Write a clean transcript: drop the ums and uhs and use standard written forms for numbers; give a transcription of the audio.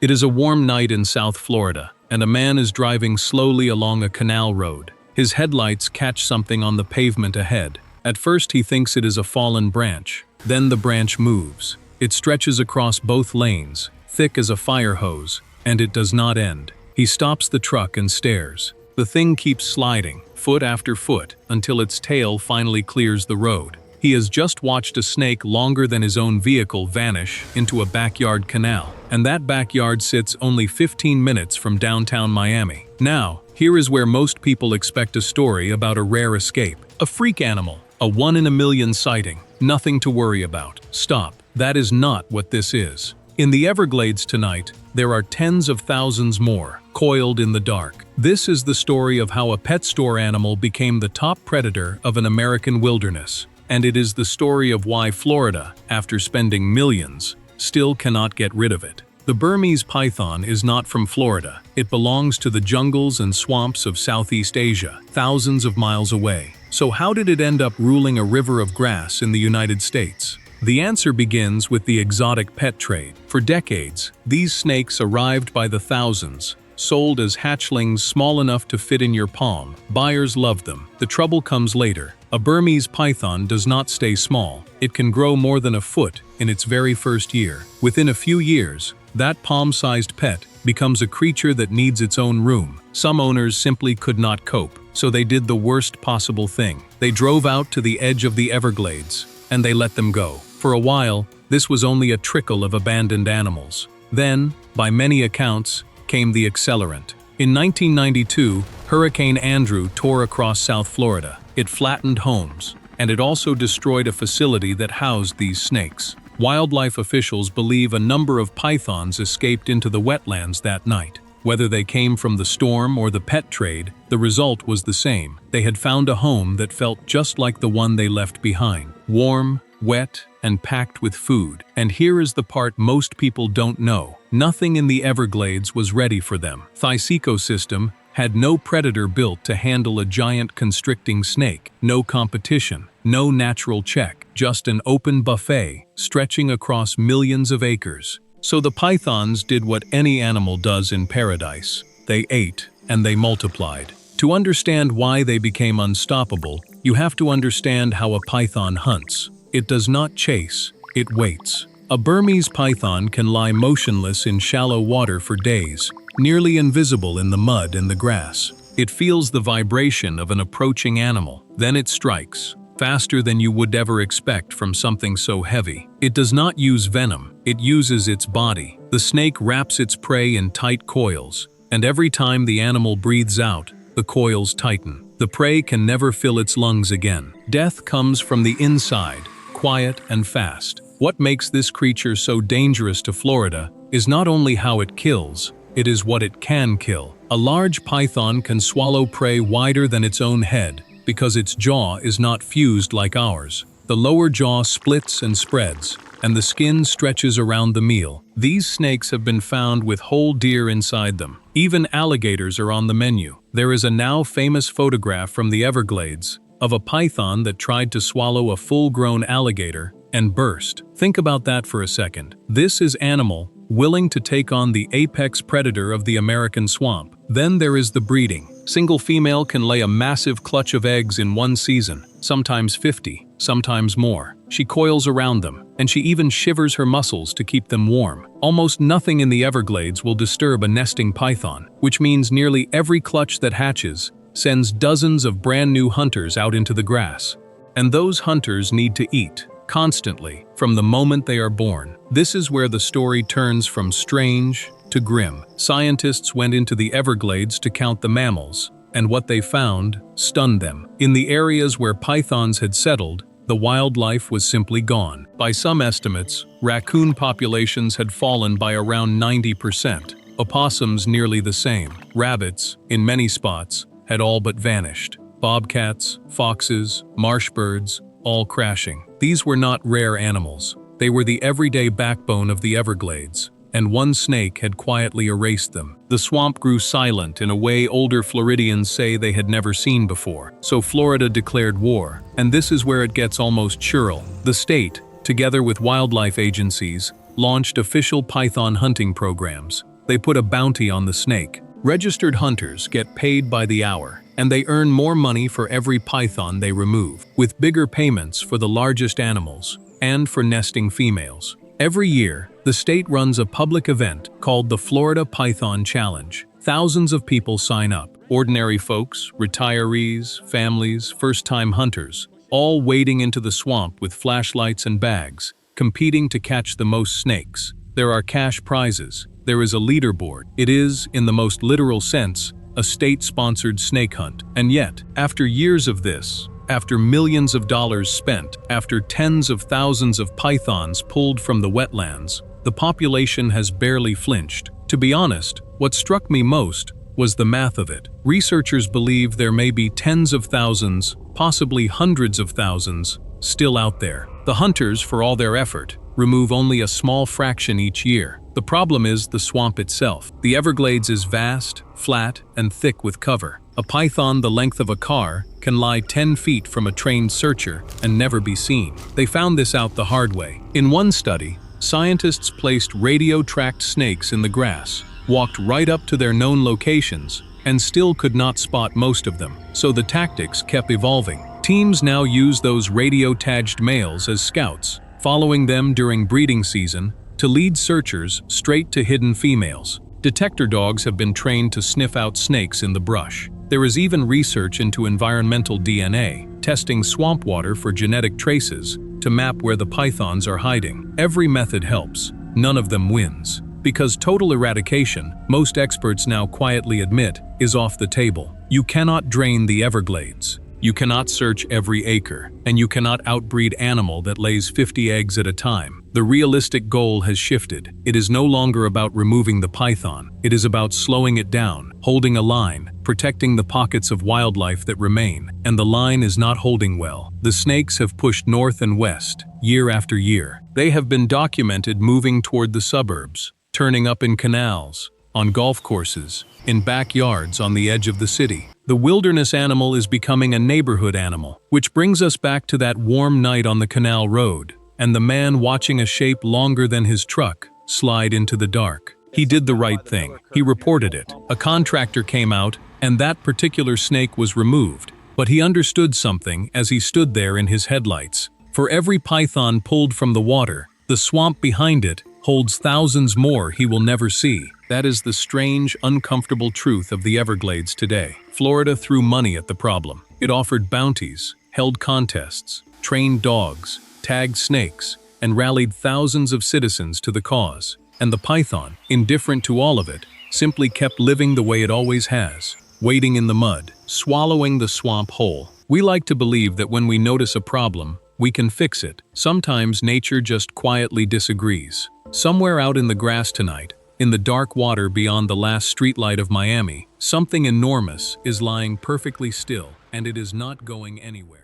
It is a warm night in South Florida, and a man is driving slowly along a canal road. His headlights catch something on the pavement ahead. At first he thinks it is a fallen branch. Then the branch moves. It stretches across both lanes, thick as a fire hose, and it does not end. He stops the truck and stares. The thing keeps sliding, foot after foot, until its tail finally clears the road. He has just watched a snake longer than his own vehicle vanish into a backyard canal, and that backyard sits only 15 minutes from downtown Miami. Now, here is where most people expect a story about a rare escape. A freak animal, a one-in-a-million sighting, nothing to worry about. Stop, that is not what this is. In the Everglades tonight, there are tens of thousands more, coiled in the dark. This is the story of how a pet store animal became the top predator of an American wilderness. And it is the story of why Florida, after spending millions, still cannot get rid of it. The Burmese python is not from Florida. It belongs to the jungles and swamps of Southeast Asia, thousands of miles away. So how did it end up ruling a river of grass in the United States? The answer begins with the exotic pet trade. For decades, these snakes arrived by the thousands, sold as hatchlings small enough to fit in your palm. Buyers loved them. The trouble comes later. A Burmese python does not stay small. It can grow more than a foot in its very first year. Within a few years, that palm-sized pet becomes a creature that needs its own room. Some owners simply could not cope, so they did the worst possible thing. They drove out to the edge of the Everglades, and they let them go. For a while, this was only a trickle of abandoned animals. Then, by many accounts, came the accelerant. In 1992, Hurricane Andrew tore across South Florida. It flattened homes, and it also destroyed a facility that housed these snakes. Wildlife officials believe a number of pythons escaped into the wetlands that night. Whether they came from the storm or the pet trade, the result was the same. They had found a home that felt just like the one they left behind. Warm, wet, and packed with food. And here is the part most people don't know. Nothing in the Everglades was ready for them. This ecosystem had no predator built to handle a giant constricting snake. No competition, no natural check, just an open buffet stretching across millions of acres. So the pythons did what any animal does in paradise. They ate, and they multiplied. To understand why they became unstoppable, you have to understand how a python hunts. It does not chase, it waits. A Burmese python can lie motionless in shallow water for days, nearly invisible in the mud and the grass. It feels the vibration of an approaching animal. Then it strikes, faster than you would ever expect from something so heavy. It does not use venom, it uses its body. The snake wraps its prey in tight coils, and every time the animal breathes out, the coils tighten. The prey can never fill its lungs again. Death comes from the inside, quiet and fast. What makes this creature so dangerous to Florida is not only how it kills, it is what it can kill. A large python can swallow prey wider than its own head because its jaw is not fused like ours. The lower jaw splits and spreads, and the skin stretches around the meal. These snakes have been found with whole deer inside them. Even alligators are on the menu. There is a now famous photograph from the Everglades of a python that tried to swallow a full-grown alligator and burst. Think about that for a second. This is animal willing to take on the apex predator of the American swamp. Then there is the breeding. Single female can lay a massive clutch of eggs in one season, sometimes 50, sometimes more. She coils around them, and she even shivers her muscles to keep them warm. Almost nothing in the Everglades will disturb a nesting python, which means nearly every clutch that hatches sends dozens of brand new hunters out into the grass. And those hunters need to eat, constantly, from the moment they are born. This is where the story turns from strange to grim. Scientists went into the Everglades to count the mammals, and what they found stunned them. In the areas where pythons had settled, the wildlife was simply gone. By some estimates, raccoon populations had fallen by around 90%. Opossums nearly the same. Rabbits, in many spots, had all but vanished. Bobcats, foxes, marsh birds, all crashing. These were not rare animals. They were the everyday backbone of the Everglades, and one snake had quietly erased them. The swamp grew silent in a way older Floridians say they had never seen before. So Florida declared war, and this is where it gets almost surreal. The state, together with wildlife agencies, launched official python hunting programs. they put a bounty on the snake. Registered hunters get paid by the hour, and they earn more money for every python they remove, with bigger payments for the largest animals and for nesting females. Every year, the state runs a public event called the Florida Python Challenge. Thousands of people sign up, ordinary folks, retirees, families, first-time hunters, all wading into the swamp with flashlights and bags, competing to catch the most snakes. There are cash prizes. There is a leaderboard. It is, in the most literal sense, a state-sponsored snake hunt. And yet, after years of this, after millions of dollars spent, after tens of thousands of pythons pulled from the wetlands, the population has barely flinched. To be honest, what struck me most was the math of it. Researchers believe there may be tens of thousands, possibly hundreds of thousands, still out there. The hunters, for all their effort, remove only a small fraction each year. The problem is the swamp itself. The Everglades is vast, flat, and thick with cover. A python the length of a car can lie 10 feet from a trained searcher and never be seen. They found this out the hard way. In one study, scientists placed radio-tracked snakes in the grass, walked right up to their known locations, and still could not spot most of them. So the tactics kept evolving. Teams now use those radio-tagged males as scouts, following them during breeding season to lead searchers straight to hidden females. Detector dogs have been trained to sniff out snakes in the brush. There is even research into environmental DNA, testing swamp water for genetic traces to map where the pythons are hiding. Every method helps. None of them wins. Because total eradication, most experts now quietly admit, is off the table. You cannot drain the Everglades. You cannot search every acre, and you cannot outbreed animal that lays 50 eggs at a time. The realistic goal has shifted. It is no longer about removing the python. It is about slowing it down, holding a line, protecting the pockets of wildlife that remain. And the line is not holding well. The snakes have pushed north and west, year after year. They have been documented moving toward the suburbs, turning up in canals, on golf courses, in backyards on the edge of the city. The wilderness animal is becoming a neighborhood animal, which brings us back to that warm night on the canal road, and the man watching a shape longer than his truck slide into the dark. He did the right thing. He reported it. A contractor came out, and that particular snake was removed. But he understood something as he stood there in his headlights. For every python pulled from the water, the swamp behind it holds thousands more he will never see. That is the strange, uncomfortable truth of the Everglades today. Florida threw money at the problem. It offered bounties, held contests, trained dogs, tagged snakes, and rallied thousands of citizens to the cause. And the python, indifferent to all of it, simply kept living the way it always has, wading in the mud, swallowing the swamp whole. We like to believe that when we notice a problem, we can fix it. Sometimes nature just quietly disagrees. Somewhere out in the grass tonight, in the dark water beyond the last streetlight of Miami, something enormous is lying perfectly still, and it is not going anywhere.